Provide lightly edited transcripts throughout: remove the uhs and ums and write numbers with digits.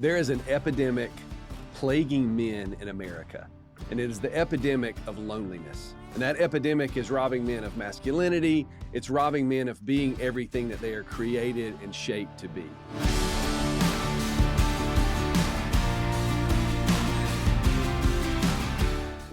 There is an epidemic plaguing men in America, and it is the epidemic of loneliness. And that epidemic is robbing men of masculinity. It's robbing men of being everything that they are created and shaped to be.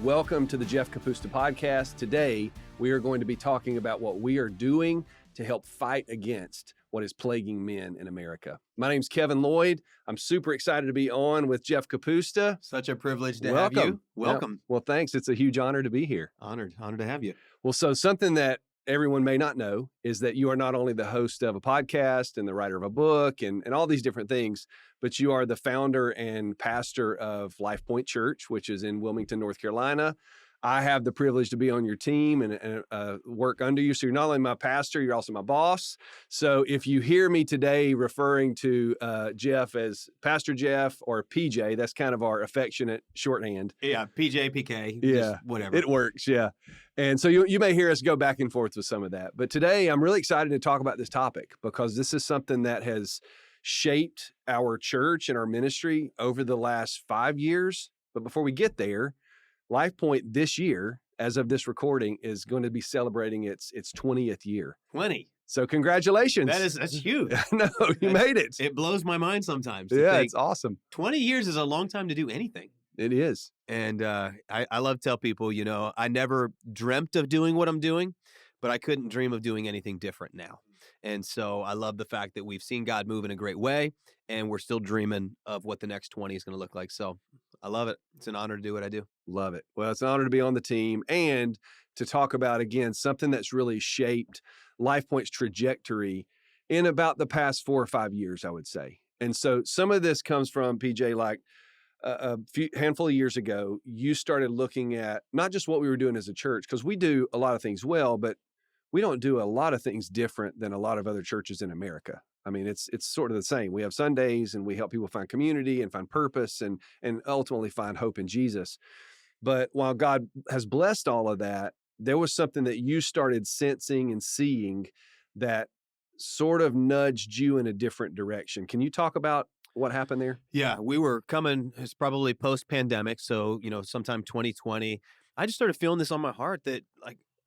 Welcome to the Jeff Kapusta podcast. Today, we are going to be talking about what we are doing to help fight against what is plaguing men in America. My name's Kevin Lloyd. I'm super excited to be on with Jeff Kapusta. Such a privilege to have you. Welcome. Well, thanks. It's a huge honor to be here. Honored to have you. Well, so something that everyone may not know is that you are not only the host of a podcast and the writer of a book and all these different things, but you are the founder and pastor of Life Point Church, which is in Wilmington, North Carolina. I have the privilege to be on your team and work under you. So you're not only my pastor, you're also my boss. So if you hear me today referring to Jeff as Pastor Jeff or PJ, that's kind of our affectionate shorthand. Yeah, PJ, PK, yeah, whatever. It works, yeah. And so you may hear us go back and forth with some of that. But today I'm really excited to talk about this topic because this is something that has shaped our church and our ministry over the last 5 years. But before we get there, Life Point this year, as of this recording, is going to be celebrating its 20th year. 20. So congratulations. That's huge. No, you made it. It blows my mind sometimes. Yeah, it's awesome. 20 years is a long time to do anything. It is. And I love to tell people, I never dreamt of doing what I'm doing, but I couldn't dream of doing anything different now. And so I love the fact that we've seen God move in a great way, and we're still dreaming of what the next 20 is going to look like. So I love it. It's an honor to do what I do. Love it. Well, it's an honor to be on the team and to talk about, again, something that's really shaped Life Point's trajectory in about the past 4 or 5 years, I would say. And so some of this comes from, PJ, like a handful of years ago, you started looking at not just what we were doing as a church, because we do a lot of things well, but we don't do a lot of things different than a lot of other churches in America. I mean, it's sort of the same. We have Sundays and we help people find community and find purpose and ultimately find hope in Jesus. But while God has blessed all of that, there was something that you started sensing and seeing that sort of nudged you in a different direction. Can you talk about what happened there? Yeah, we were coming, it's probably post-pandemic. So, sometime 2020, I just started feeling this on my heart that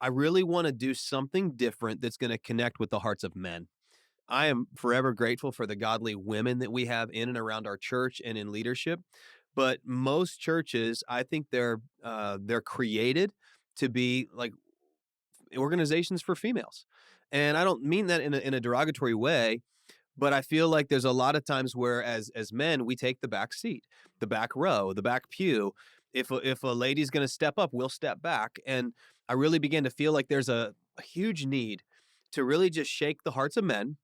I really want to do something different that's going to connect with the hearts of men. I am forever grateful for the godly women that we have in and around our church and in leadership. But most churches, I think they're created to be like organizations for females. And I don't mean that in a derogatory way, but I feel like there's a lot of times where as men, we take the back seat, the back row, the back pew. If a lady's going to step up, we'll step back. And I really began to feel like there's a huge need to really just shake the hearts of men,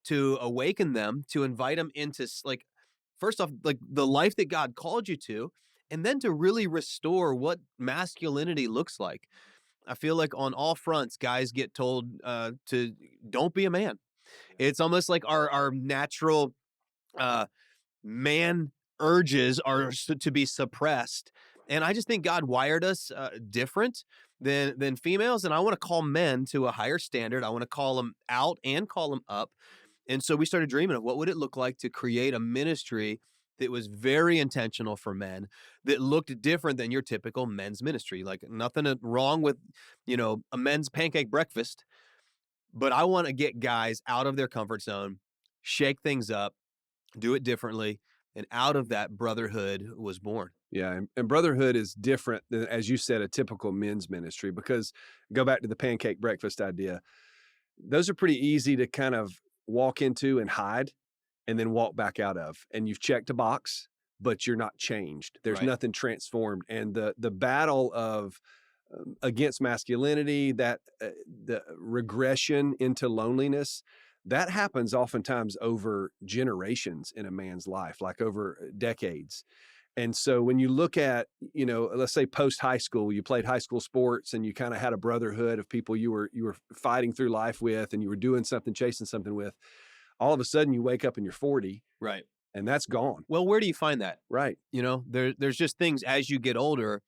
to awaken them, to invite them into first off, the life that God called you to, and then to really restore what masculinity looks like. I feel like on all fronts, guys get told to don't be a man. It's almost like our natural man urges are to be suppressed. And I just think God wired us different than females. And I want to call men to a higher standard. I want to call them out and call them up. And so we started dreaming of what would it look like to create a ministry that was very intentional for men, that looked different than your typical men's ministry. Like nothing wrong with, a men's pancake breakfast, but I want to get guys out of their comfort zone, shake things up, do it differently. And out of that, Brotherhood was born. Yeah, and Brotherhood is different than, as you said, a typical men's ministry, because go back to the pancake breakfast idea. Those are pretty easy to kind of walk into and hide and then walk back out of. And you've checked a box, but you're not changed. There's Right. nothing transformed. And the battle of against masculinity, that the regression into loneliness, that happens oftentimes over generations in a man's life, like over decades. And so when you look at, let's say post high school, you played high school sports and you kind of had a brotherhood of people you were fighting through life with, and you were doing something, chasing something with. All of a sudden you wake up and you're 40. Right. And that's gone. Well, where do you find that? Right. There's just things as you get older,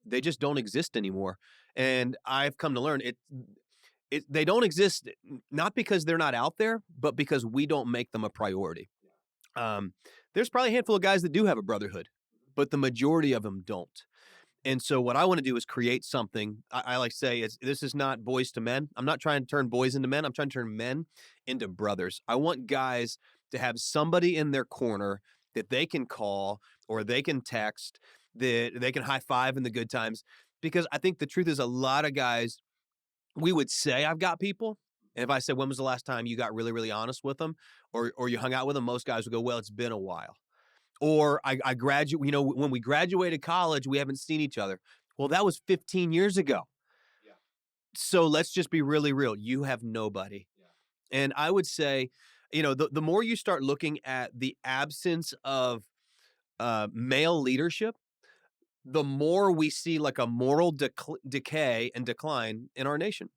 they just don't exist anymore. And I've come to learn they don't exist, not because they're not out there, but because we don't make them a priority. There's probably a handful of guys that do have a brotherhood, but the majority of them don't. And so what I want to do is create something. I like to say this is not boys to men. I'm not trying to turn boys into men. I'm trying to turn men into brothers. I want guys to have somebody in their corner that they can call or they can text, that they can high five in the good times. Because I think the truth is a lot of guys, we would say I've got people. And if I said, when was the last time you got really, really honest with them or you hung out with them, most guys would go, well, it's been a while. Or I graduate, when we graduated college, we haven't seen each other. Well, that was 15 years ago. Yeah. So let's just be really real. You have nobody. Yeah. And I would say, the more you start looking at the absence of male leadership, the more we see like a moral decay and decline in our nation.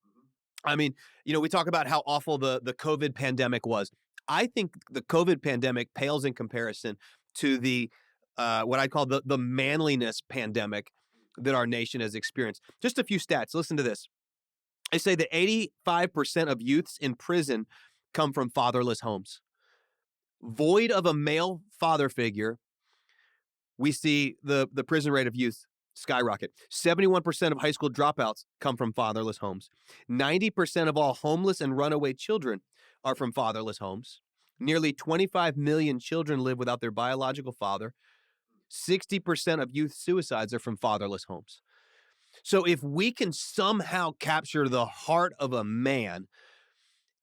I mean, we talk about how awful the COVID pandemic was. I think the COVID pandemic pales in comparison to the what I call the manliness pandemic that our nation has experienced. Just a few stats. Listen to this. They say that 85% of youths in prison come from fatherless homes. Void of a male father figure, we see the prison rate of youth skyrocket. 71% of high school dropouts come from fatherless homes. 90% of all homeless and runaway children are from fatherless homes. Nearly 25 million children live without their biological father. 60% of youth suicides are from fatherless homes. So if we can somehow capture the heart of a man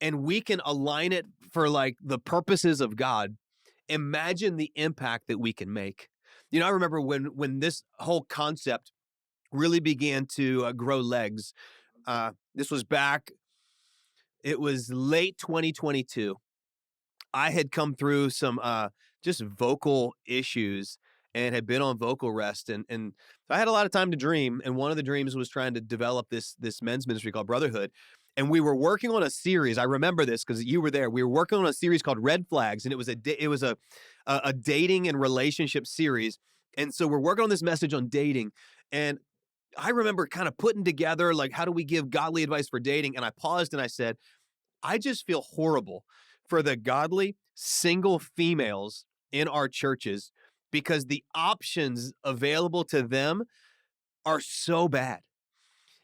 and we can align it for like the purposes of God, imagine the impact that we can make. I remember when this whole concept really began to grow legs. This was it was late 2022. I had come through some just vocal issues and had been on vocal rest. And I had a lot of time to dream. And one of the dreams was trying to develop this men's ministry called Brotherhood. And we were working on a series. I remember this because you were there. We were working on a series called Red Flags, and it was a dating and relationship series. And so we're working on this message on dating. And I remember kind of putting together, like, how do we give godly advice for dating? And I paused and I said, I just feel horrible for the godly single females in our churches because the options available to them are so bad.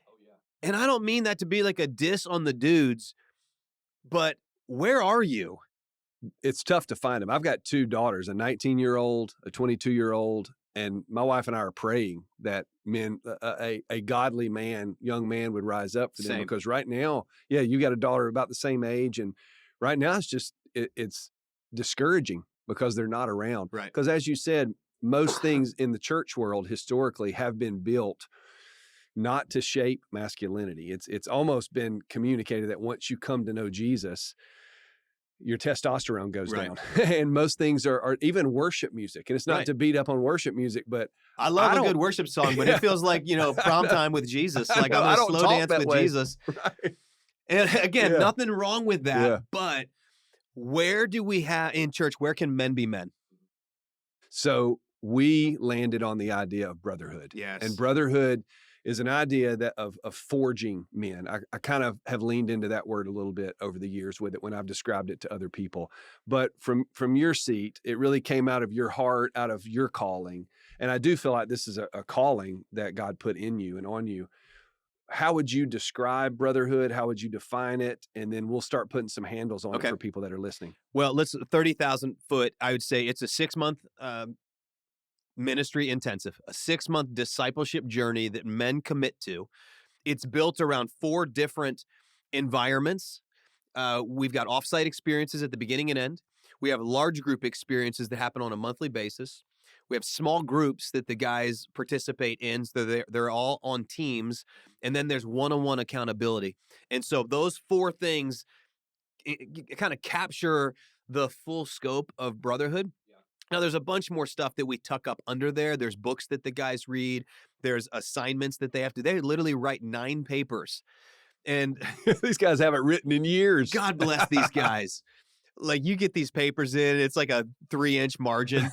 Oh, yeah. And I don't mean that to be like a diss on the dudes, but where are you? It's tough to find them. I've got two daughters, a 19-year-old, a 22-year-old, and my wife and I are praying that a godly man, young man would rise up for them. Same. Because right now, yeah, you got a daughter about the same age, and right now it's just, it's discouraging because they're not around. Right. Because as you said, most things in the church world historically have been built not to shape masculinity. It's almost been communicated that once you come to know Jesus, your testosterone goes down. And most things are even worship music. And it's not to beat up on worship music, but I love a good worship song, but it feels like, prom time with Jesus. Like I'm going to slow dance with Jesus. Right. And again, nothing wrong with that. Yeah. But where do we have in church, where can men be men? So we landed on the idea of brotherhood. Yes. And brotherhood is an idea that of forging men. I kind of have leaned into that word a little bit over the years with it when I've described it to other people. But from your seat, it really came out of your heart, out of your calling. And I do feel like this is a calling that God put in you and on you. How would you describe brotherhood? How would you define it? And then we'll start putting some handles on it for people that are listening. Well, 30,000 foot, I would say it's a 6-month ministry intensive, a 6-month discipleship journey that men commit to. It's built around 4 different environments. We've got offsite experiences at the beginning and end. We have large group experiences that happen on a monthly basis. We have small groups that the guys participate in. So they're all on teams. And then there's one-on-one accountability. And so those 4 things kind of capture the full scope of brotherhood. Now, there's a bunch more stuff that we tuck up under there. There's books that the guys read. There's assignments that they literally write 9 papers. And these guys haven't written in years. God bless these guys. Like, you get these papers in, it's like a 3-inch margin.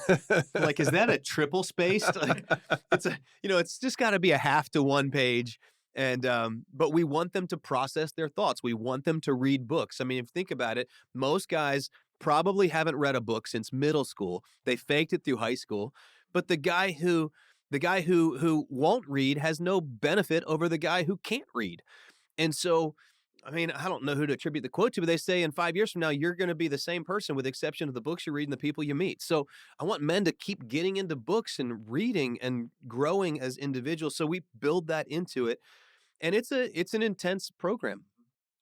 Like, is that a triple spaced? Like, it's just got to be a 0.5 to 1 page. And, but we want them to process their thoughts. We want them to read books. I mean, if you think about it, most guys probably haven't read a book since middle school. They faked it through high school. But the guy who won't read has no benefit over the guy who can't read. And so, I mean, I don't know who to attribute the quote to, but they say in 5 years from now, you're going to be the same person with the exception of the books you read and the people you meet. So I want men to keep getting into books and reading and growing as individuals. So we build that into it. And it's an intense program.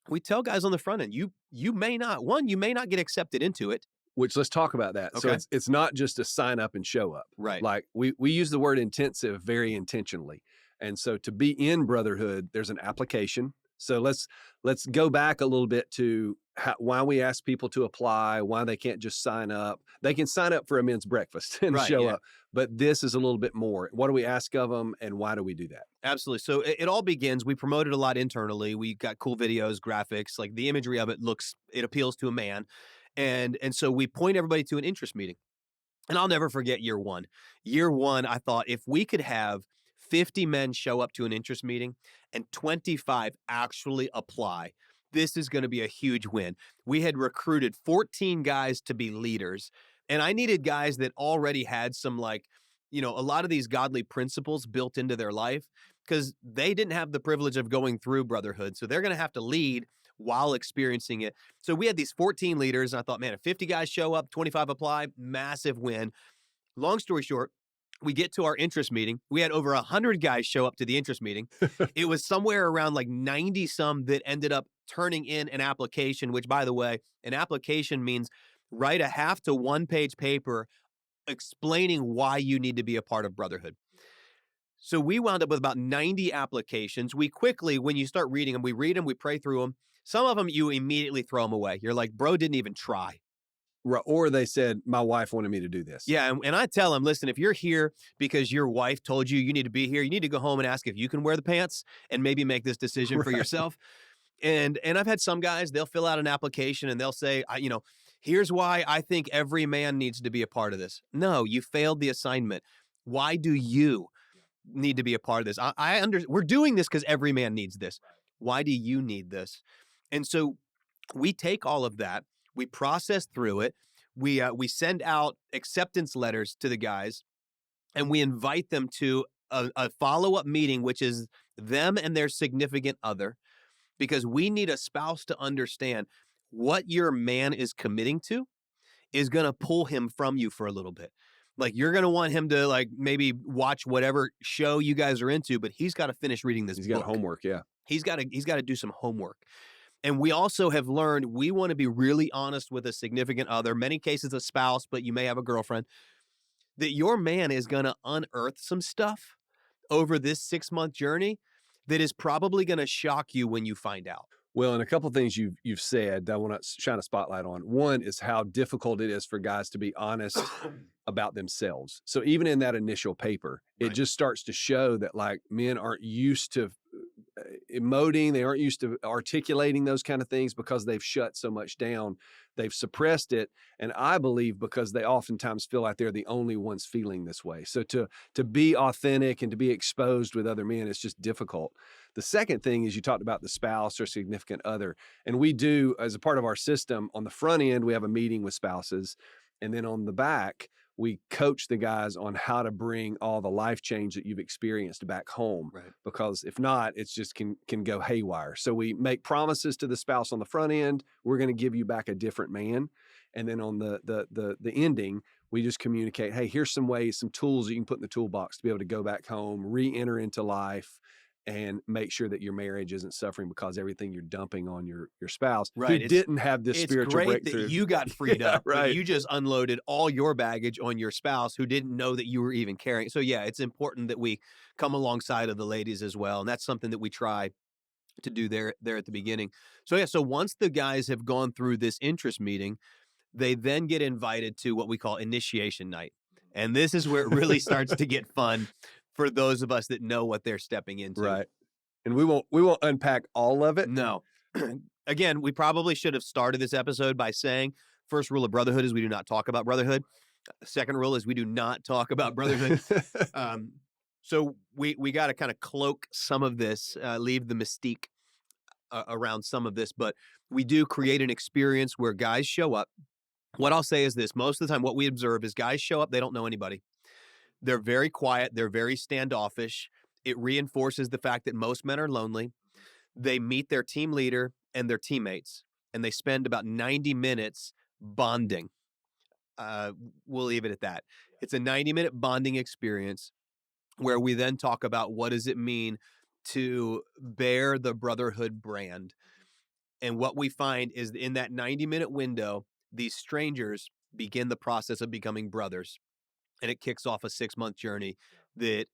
We tell guys on the front end, you may not, one, you may not get accepted into it. Which, let's talk about that. So Okay. it's not just a sign up and show up. Right. Like we use the word intensive very intentionally. And so to be in Brotherhood, there's an application. So let's go back a little bit to why we ask people to apply, why they can't just sign up. They can sign up for a men's breakfast and Right. show Yeah. up, but this is a little bit more. What do we ask of them, and why do we do that? Absolutely. So it all begins. We promote it a lot internally. We got cool videos, graphics, like the imagery of it appeals to a man. And so we point everybody to an interest meeting. And I'll never forget year one. Year one, I thought if we could have 50 men show up to an interest meeting and 25 actually apply, this is going to be a huge win. We had recruited 14 guys to be leaders, and I needed guys that already had some, like, a lot of these godly principles built into their life because they didn't have the privilege of going through Brotherhood. So they're going to have to lead while experiencing it. So we had these 14 leaders, and I thought, man, if 50 guys show up, 25 apply, massive win. Long story short, we get to our interest meeting. We had over 100 guys show up to the interest meeting. It was somewhere around like 90 some that ended up turning in an application, which, by the way, an application means write a half to 1 page paper explaining why you need to be a part of Brotherhood. So we wound up with about 90 applications. We quickly, when you start reading them, we read them, we pray through them. Some of them, you immediately throw them away. You're like, bro didn't even try. Or they said, my wife wanted me to do this. Yeah, and I tell them, listen, if you're here because your wife told you need to be here, you need to go home and ask if you can wear the pants and maybe make this decision for Right. yourself. And I've had some guys, they'll fill out an application and they'll say, here's why I think every man needs to be a part of this. No, you failed the assignment. Why do you need to be a part of this? We're doing this because every man needs this. Why do you need this? And so we take all of that, we process through it, we send out acceptance letters to the guys, and we invite them to a follow-up meeting, which is them and their significant other, because we need a spouse to understand what your man is committing to is going to pull him from you for a little bit. Like, you're going to want him to, like, maybe watch whatever show you guys are into, but he's got to finish reading this He's book. got homework, yeah. He's got to do some homework. And we also have learned we want to be really honest with a significant other, many cases a spouse, but you may have a girlfriend, that your man is going to unearth some stuff over this 6-month journey that is probably going to shock you when you find out. Well, and a couple of things you've said that I want to shine a spotlight on. One is how difficult it is for guys to be honest about themselves. So even in that initial paper, it Right. just starts to show that, like, men aren't used to emoting, they aren't used to articulating those kind of things because they've shut so much down. They've suppressed it, and I believe because they oftentimes feel like they're the only ones feeling this way. So to be authentic and to be exposed with other men, it's just difficult. The second thing is you talked about the spouse or significant other, and we do, as a part of our system, on the front end, we have a meeting with spouses, and then on the back, we coach the guys on how to bring all the life change that you've experienced back home. Right. Because if not, it's just can go haywire. So we make promises to the spouse on the front end. We're going to give you back a different man. And then on the ending, we just communicate, hey, here's some ways, some tools that you can put in the toolbox to be able to go back home, re-enter into life, and make sure that your marriage isn't suffering because everything you're dumping on your spouse Right. who didn't have this It's spiritual great breakthrough. that you got freed Yeah, up, but right. you just unloaded all your baggage on your spouse who didn't know that you were even carrying. So yeah, it's important that we come alongside of the ladies as well. And that's something that we try to do there at the beginning. So yeah, so once the guys have gone through this interest meeting, they then get invited to what we call initiation night. And this is where it really starts to get fun for those of us that know what they're stepping into. Right. And we won't unpack all of it. No. Again, we probably should have started this episode by saying first rule of Brotherhood is we do not talk about Brotherhood. Second rule is we do not talk about Brotherhood. So we got to kind of cloak some of this, leave the mystique around some of this, but we do create an experience where guys show up. What I'll say is this: most of the time, what we observe is guys show up, they don't know anybody. They're very quiet, they're very standoffish. It reinforces the fact that most men are lonely. They meet their team leader and their teammates, and they spend about 90 minutes bonding. Uh, we'll leave it at that. It's a 90-minute bonding experience where we then talk about what does it mean to bear the Brotherhood brand. And what we find is in that 90-minute window, these strangers begin the process of becoming brothers. And it kicks off a 6-month journey that,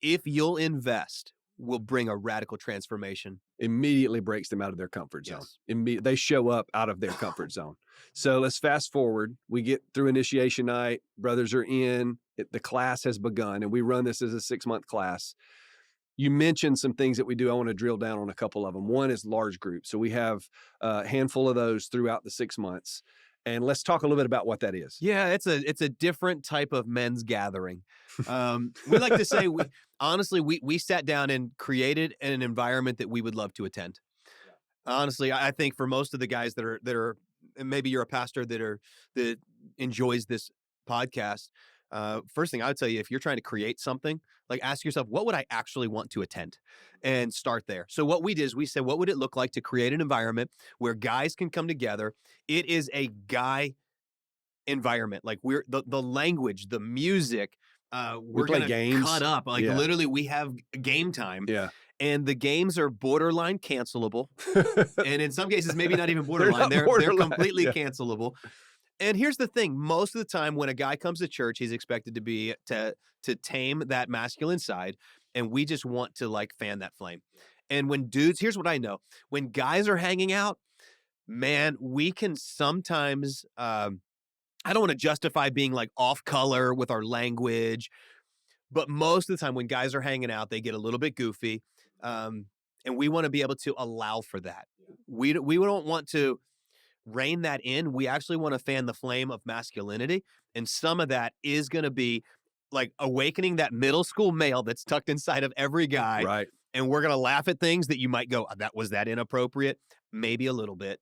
if you'll invest, will bring a radical transformation. Immediately breaks them out of their comfort zone. Yes. They show up out of their comfort zone. So let's fast forward. We get through initiation night. Brothers are in. The class has begun, and we run this as a 6-month class. You mentioned some things that we do. I want to drill down on a couple of them. One is large groups. So we have a handful of those throughout the 6 months. And let's talk a little bit about what that is. Yeah, it's a different type of men's gathering. We like to say we sat down and created an environment that we would love to attend. Honestly, I think for most of the guys that are, and maybe you're a pastor that enjoys this podcast. First thing I would tell you, if you're trying to create something, like ask yourself, what would I actually want to attend, and start there. So what we did is we said, what would it look like to create an environment where guys can come together? It is a guy environment. Like the language, the music, We we're play gonna games. cut up. Like Yeah. literally, we have game time. Yeah. And the games are borderline cancelable. And in some cases, maybe not even They're borderline. not They're borderline, completely yeah. cancelable. And here's the thing: most of the time, when a guy comes to church, he's expected to tame that masculine side, and we just want to like fan that flame. And when dudes, here's what I know: when guys are hanging out, man, we can sometimes. I don't want to justify being like off color with our language, but most of the time, when guys are hanging out, they get a little bit goofy, um, and we want to be able to allow for that. We don't want to rein that in. We actually want to fan the flame of masculinity. And some of that is going to be like awakening that middle school male that's tucked inside of every guy. Right. And we're going to laugh at things that you might go, was that inappropriate? Maybe a little bit.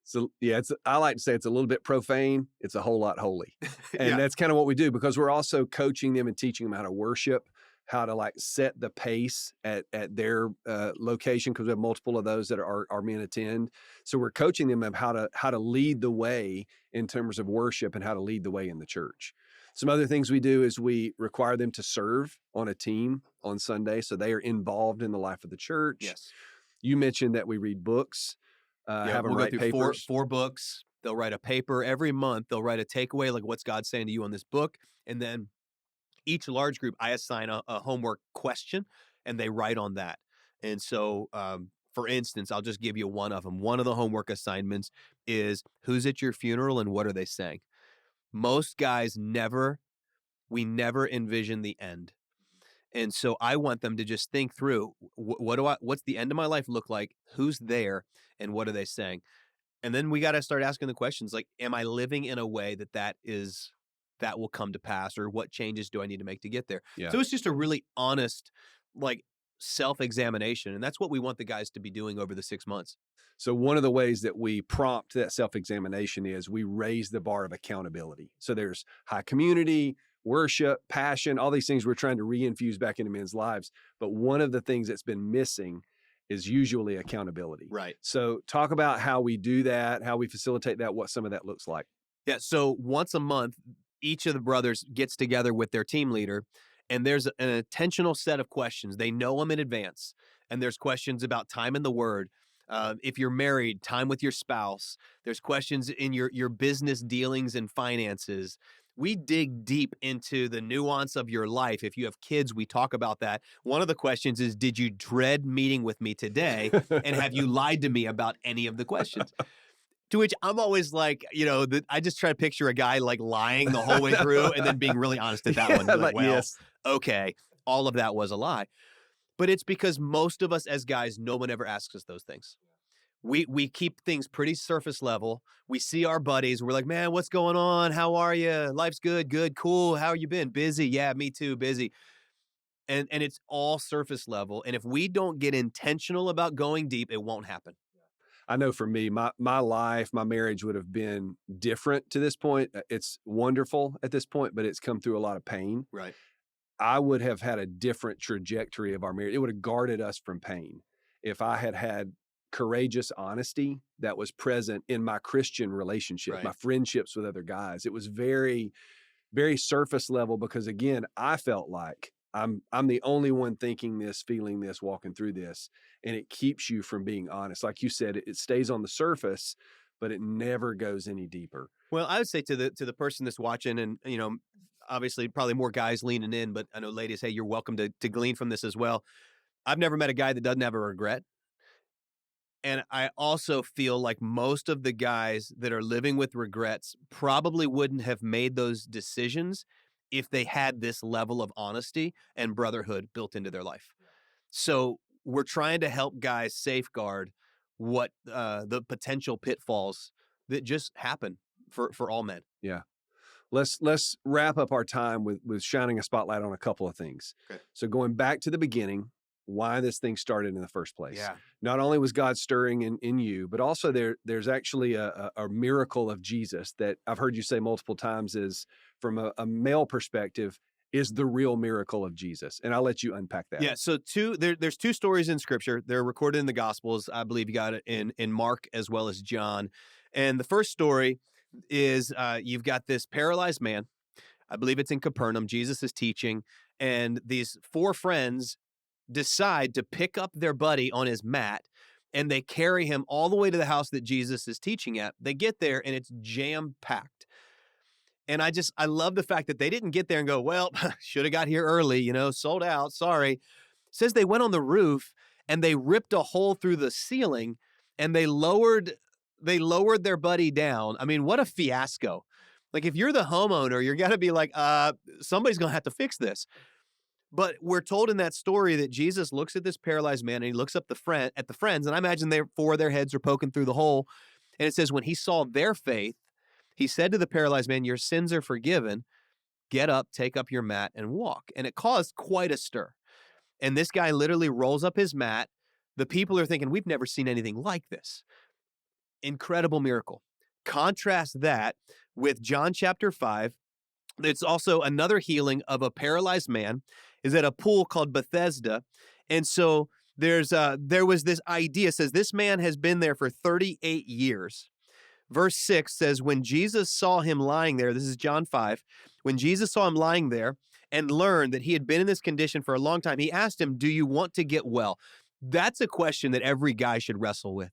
So yeah, I like to say it's a little bit profane. It's a whole lot holy. And Yeah. that's kind of what we do, because we're also coaching them and teaching them how to worship, how to like set the pace at their location, because we have multiple of those that our men attend. So we're coaching them of how to lead the way in terms of worship and how to lead the way in the church. Some other things we do is we require them to serve on a team on Sunday, so they are involved in the life of the church. Yes. You mentioned that we read books, have them we'll write go through papers. four books. They'll write a paper every month. They'll write a takeaway, like what's God saying to you on this book. And then each large group, I assign a homework question, and they write on that. And so, for instance, I'll just give you one of them. One of the homework assignments is, who's at your funeral and what are they saying? Most guys we never envision the end. And so I want them to just think through, what's the end of my life look like? Who's there and what are they saying? And then we got to start asking the questions like, am I living in a way that will come to pass, or what changes do I need to make to get there? Yeah. So it's just a really honest, like, self-examination. And that's what we want the guys to be doing over the 6 months. So one of the ways that we prompt that self-examination is we raise the bar of accountability. So there's high community, worship, passion, all these things we're trying to reinfuse back into men's lives. But one of the things that's been missing is usually accountability. Right. So talk about how we do that, how we facilitate that, what some of that looks like. Yeah. So once a month, each of the brothers gets together with their team leader, and there's an intentional set of questions. They know them in advance. And there's questions about time in the Word. If you're married, time with your spouse. There's questions in your business dealings and finances. We dig deep into the nuance of your life. If you have kids, we talk about that. One of the questions is, did you dread meeting with me today? And have you lied to me about any of the questions? To which I'm always like, I just try to picture a guy like lying the whole way through and then being really honest at that one. You're like, well, yes. okay, all of that was a lie. But it's because most of us as guys, no one ever asks us those things. We keep things pretty surface level. We see our buddies. We're like, man, what's going on? How are you? Life's good, cool. How you been? Busy? Yeah, me too, busy. And it's all surface level. And if we don't get intentional about going deep, it won't happen. I know for me, my life, my marriage would have been different to this point. It's wonderful at this point, but it's come through a lot of pain. Right. I would have had a different trajectory of our marriage. It would have guarded us from pain if I had had courageous honesty that was present in my Christian relationship, my Right. friendships with other guys. It was very, very surface level because again, I felt like I'm the only one thinking this, feeling this, walking through this, and it keeps you from being honest. Like you said, it stays on the surface, but it never goes any deeper. Well, I would say to the person that's watching, and obviously probably more guys leaning in, but I know ladies, hey, you're welcome to glean from this as well. I've never met a guy that doesn't have a regret. And I also feel like most of the guys that are living with regrets probably wouldn't have made those decisions if they had this level of honesty and brotherhood built into their life. So we're trying to help guys safeguard what the potential pitfalls that just happen for all men. Yeah. Let's wrap up our time with shining a spotlight on a couple of things. Okay. So going back to the beginning, why this thing started in the first place. Yeah. Not only was God stirring in you, but also there's actually a miracle of Jesus that I've heard you say multiple times is from a male perspective is the real miracle of Jesus. And I'll let you unpack that. Yeah. So there's two stories in scripture. They're recorded in the gospels. I believe you got it in Mark as well as John. And the first story is you've got this paralyzed man. I believe it's in Capernaum. Jesus is teaching, and these four friends decide to pick up their buddy on his mat, and they carry him all the way to the house that Jesus is teaching at. They get there and it's jam packed. And I love the fact that they didn't get there and go, well, should have got here early, sold out. Sorry. It says they went on the roof and they ripped a hole through the ceiling and they lowered their buddy down. I mean, what a fiasco. Like if you're the homeowner, you're going to be like, somebody's going to have to fix this. But we're told in that story that Jesus looks at this paralyzed man and he looks up at the friends, and I imagine four of their heads are poking through the hole. And it says, when he saw their faith, he said to the paralyzed man, your sins are forgiven. Get up, take up your mat, and walk. And it caused quite a stir. And this guy literally rolls up his mat. The people are thinking, we've never seen anything like this. Incredible miracle. Contrast that with John chapter 5. It's also another healing of a paralyzed man is at a pool called Bethesda. And so there was this idea, says this man has been there for 38 years. Verse 6 says, when Jesus saw him lying there, this is John 5, when Jesus saw him lying there and learned that he had been in this condition for a long time, he asked him, do you want to get well? That's a question that every guy should wrestle with.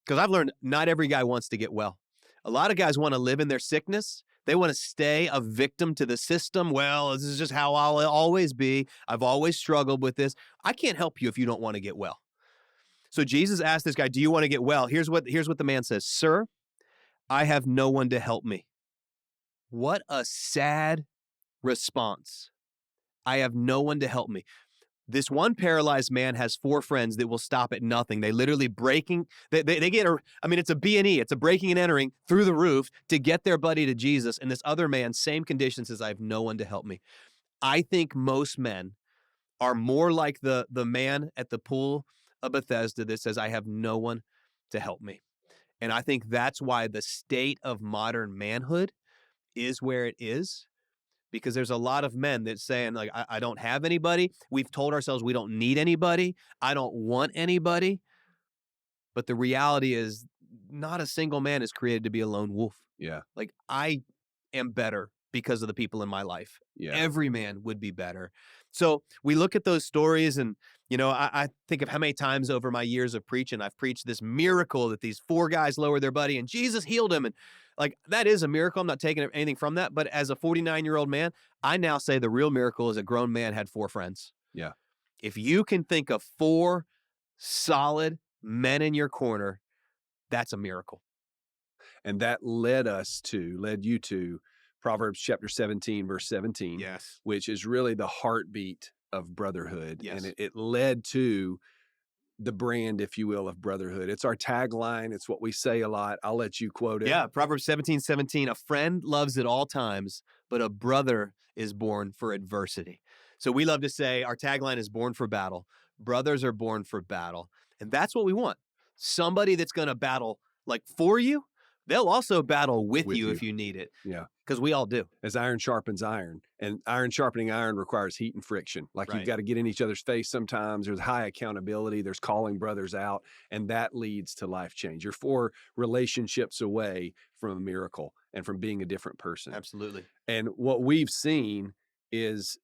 Because I've learned not every guy wants to get well. A lot of guys want to live in their sickness. They want to stay a victim to the system. Well, this is just how I'll always be. I've always struggled with this. I can't help you if you don't want to get well. So Jesus asked this guy, do you want to get well? Here's what the man says, sir, I have no one to help me. What a sad response. I have no one to help me. This one paralyzed man has four friends that will stop at nothing. They literally they get it's a B&E. It's a breaking and entering through the roof to get their buddy to Jesus. And this other man, same condition, says, I have no one to help me. I think most men are more like the man at the pool of Bethesda that says, I have no one to help me. And I think that's why the state of modern manhood is where it is. Because there's a lot of men that saying like, I don't have anybody. We've told ourselves we don't need anybody. I don't want anybody. But the reality is not a single man is created to be a lone wolf. Yeah. Like I am better because of the people in my life. Yeah. Every man would be better. So we look at those stories and, I think of how many times over my years of preaching, I've preached this miracle that these four guys lowered their buddy and Jesus healed him. And like, that is a miracle. I'm not taking anything from that. But as a 49-year-old man, I now say the real miracle is a grown man had four friends. Yeah. If you can think of four solid men in your corner, that's a miracle. And that led you to Proverbs chapter 17, verse 17, Yes. which is really the heartbeat of brotherhood. Yes. And it led to the brand, if you will, of brotherhood. It's our tagline. It's what we say a lot. I'll let you quote it. Yeah, Proverbs 17:17, a friend loves at all times, but a brother is born for adversity. So we love to say our tagline is born for battle. Brothers are born for battle. And that's what we want. somebody that's going to battle like for you. They'll also battle with with you you. if you need it, Yeah. because we all do. As iron sharpens iron, and iron sharpening iron requires heat and friction. Like you've Right. got to get in each other's face sometimes. There's high accountability. There's calling brothers out, and that leads to life change. You're 4 relationships away from a miracle and from being a different person. Absolutely. And what we've seen is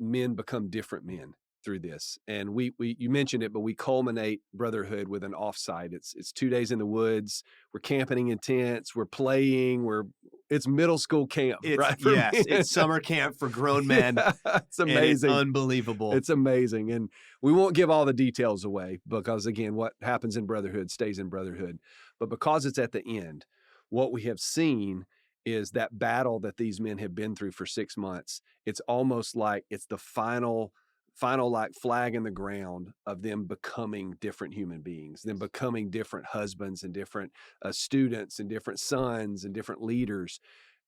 men become different men through this. And we you mentioned it, but we culminate Brotherhood with an offsite. It's 2 days in the woods. We're camping in tents. We're playing. It's middle school camp, right? For Yes, men. it's summer camp for grown men. It's And it's amazing. unbelievable. It's amazing. And we won't give all the details away because, again, what happens in Brotherhood stays in Brotherhood. But because it's at the end, what we have seen is that battle that these men have been through for 6 months. It's almost like it's the final like flag in the ground of them becoming different human beings, them becoming different husbands and different students and different sons and different leaders.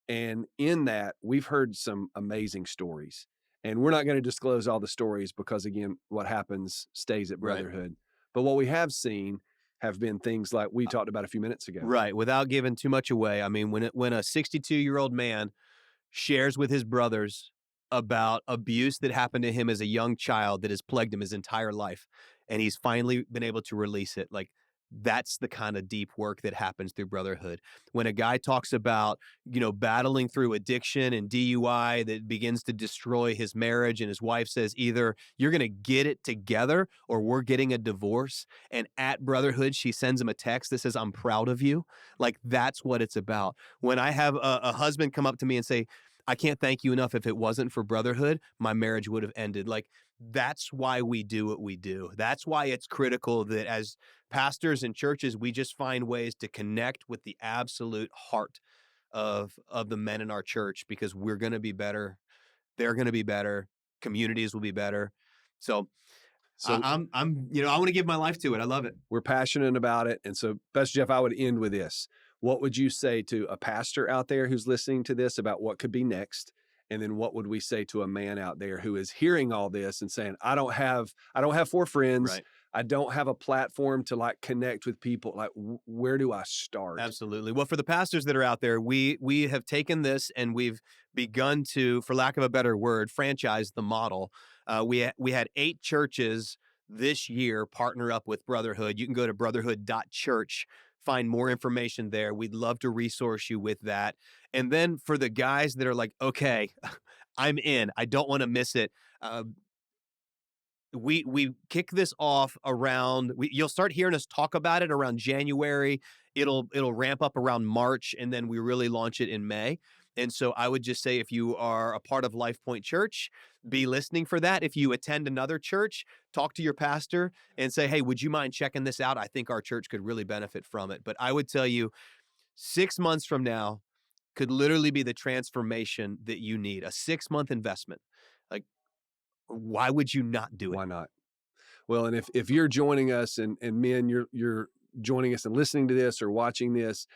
And in that, we've heard some amazing stories. And we're not going to disclose all the stories because, again, what happens stays at Right. Brotherhood. But what we have seen have been things like we talked about a few minutes ago. Right, without giving too much away. I mean, when a 62-year-old man shares with his brothers about abuse that happened to him as a young child that has plagued him his entire life, and he's finally been able to release it, like, that's the kind of deep work that happens through Brotherhood. When a guy talks about, battling through addiction and DUI that begins to destroy his marriage, and his wife says, either you're going to get it together or we're getting a divorce. And at Brotherhood, she sends him a text that says, I'm proud of you. Like, that's what it's about. When I have a husband come up to me and say, I can't thank you enough. If it wasn't for Brotherhood, my marriage would have ended. Like, that's why we do what we do. That's why it's critical that as pastors and churches, we just find ways to connect with the absolute heart of the men in our church, because we're going to be better. They're going to be better. Communities will be better. So So I want to give my life to it. I love it. we're passionate about it. And so, Pastor Jeff, I would end with this. What would you say to a pastor out there who's listening to this about what could be next? And then what would we say to a man out there who is hearing all this and saying, I don't have 4 friends. Right. I don't have a platform to like connect with people. Like, where do I start? Absolutely. Well, for the pastors that are out there, we have taken this and we've begun to, for lack of a better word, franchise the model. We had 8 churches this year partner up with Brotherhood. You can go to brotherhood.church, find more information there. We'd love to resource you with that. And then for the guys that are like, okay, I'm in, I don't want to miss it. We kick this off around, you'll start hearing us talk about it around January. It'll ramp up around March, and then we really launch it in May. And so I would just say, if you are a part of Life Point Church, be listening for that. If you attend another church, talk to your pastor and say, hey, would you mind checking this out? I think our church could really benefit from it. But I would tell you, 6 months from now could literally be the transformation that you need, a 6-month investment. Like, why would you not do it? Why not? Well, and if you're joining us and men, you're joining us and listening to this or watching this,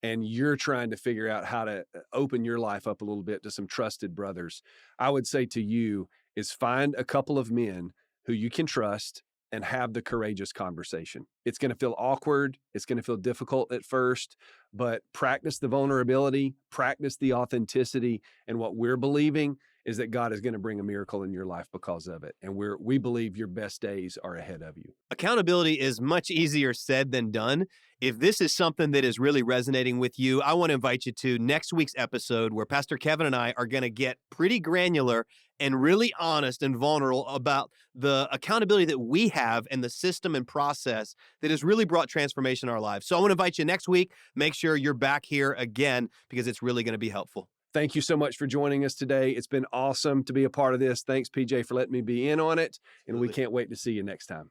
and you're trying to figure out how to open your life up a little bit to some trusted brothers, I would say to you is find a couple of men who you can trust and have the courageous conversation. It's going to feel awkward. It's going to feel difficult at first, but practice the vulnerability, practice the authenticity. And what we're believing is that God is going to bring a miracle in your life because of it. And we believe your best days are ahead of you. Accountability is much easier said than done. If this is something that is really resonating with you, I want to invite you to next week's episode, where Pastor Kevin and I are going to get pretty granular and really honest and vulnerable about the accountability that we have and the system and process that has really brought transformation in our lives. So I want to invite you next week. Make sure you're back here again, because it's really going to be helpful. Thank you so much for joining us today. It's been awesome to be a part of this. Thanks, PJ, for letting me be in on it. And we can't wait to see you next time.